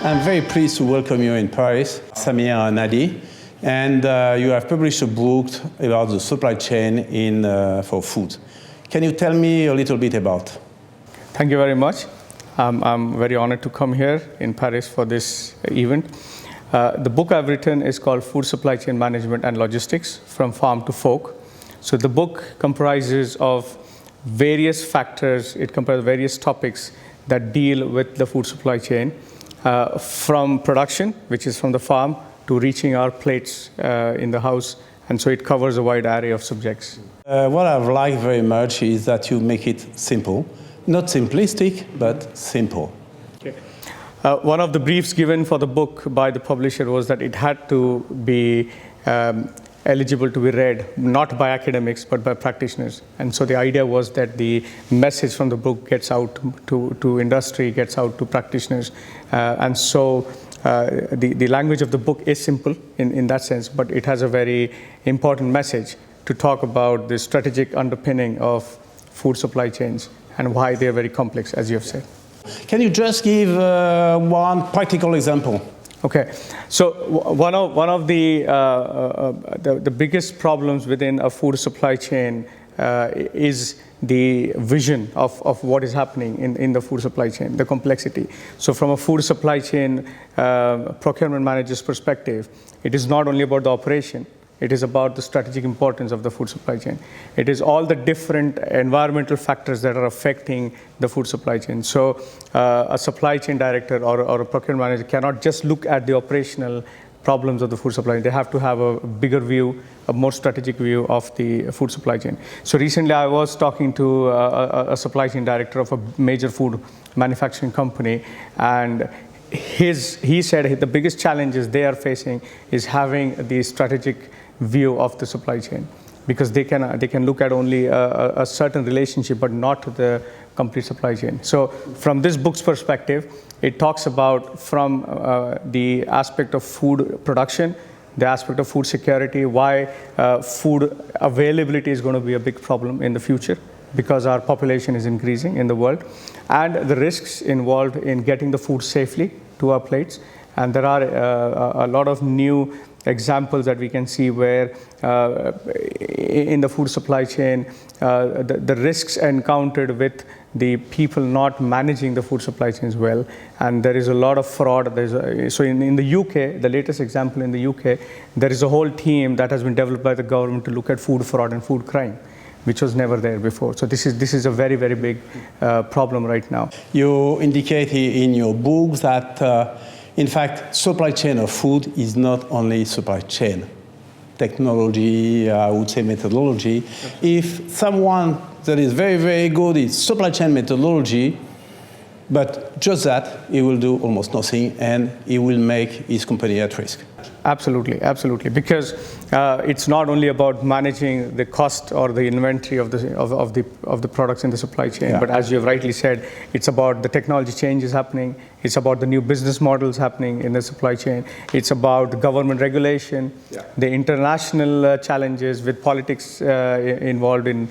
I'm very pleased to welcome you in Paris, Samir Dani, and you have published a book about the supply chain for food. Can you tell me a little bit about? Thank you very much. I'm very honored to come here in Paris for this event. The book I've written is called Food Supply Chain Management and Logistics, From Farm to Fork. So the book comprises of various factors, it comprises various topics that deal with the food supply chain, from production, which is from the farm, to reaching our plates in the house, and so it covers a wide array of subjects. What I've liked very much is that you make it simple. Not simplistic, but simple. Okay. One of the briefs given for the book by the publisher was that it had to be eligible to be read, not by academics, but by practitioners. And so the idea was that the message from the book gets out to industry, gets out to practitioners. And so the language of the book is simple in that sense, but it has a very important message to talk about the strategic underpinning of food supply chains and why they're very complex, as you have said. Can you just give one practical example? Okay, so one of the biggest problems within a food supply chain is the vision of what is happening in the food supply chain, the complexity. So from a food supply chain procurement manager's perspective, it is not only about the operation, it is about the strategic importance of the food supply chain. It is all the different environmental factors that are affecting the food supply chain. So a supply chain director or a procurement manager cannot just look at the operational problems of the food supply chain. They have to have a bigger view, a more strategic view of the food supply chain. So recently I was talking to a supply chain director of a major food manufacturing company, and he said the biggest challenges they are facing is having the strategic view of the supply chain, because they can look at only a certain relationship but not the complete supply chain. So from this book's perspective, it talks about from the aspect of food production, the aspect of food security, why food availability is going to be a big problem in the future because our population is increasing in the world, and the risks involved in getting the food safely to our plates. And there are a lot of new examples that we can see where in the food supply chain, the risks encountered with the people not managing the food supply chains well, and there is a lot of fraud. So in the UK, the latest example in the UK, there is a whole team that has been developed by the government to look at food fraud and food crime, which was never there before. So this is a very, very big problem right now. You indicate in your book that in fact, supply chain of food is not only supply chain. Technology, I would say methodology. If someone that is very, very good in supply chain methodology, but just that, he will do almost nothing and he will make his company at risk. Absolutely, absolutely. Because it's not only about managing the cost or the inventory of the products in the supply chain, yeah, but as you have rightly said, it's about the technology changes happening. It's about the new business models happening in the supply chain. It's about the government regulation, yeah, the international challenges with politics involved in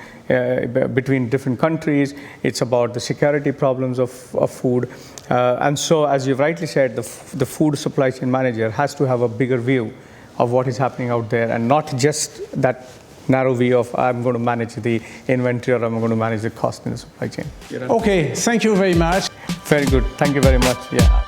between different countries. It's about the security problems of food. And so, as you've rightly said, the food supply chain manager has to have a bigger view of what is happening out there, and not just that narrow view of I'm going to manage the inventory or I'm going to manage the cost in the supply chain. Okay, thank you very much. Very good. Thank you very much. Yeah.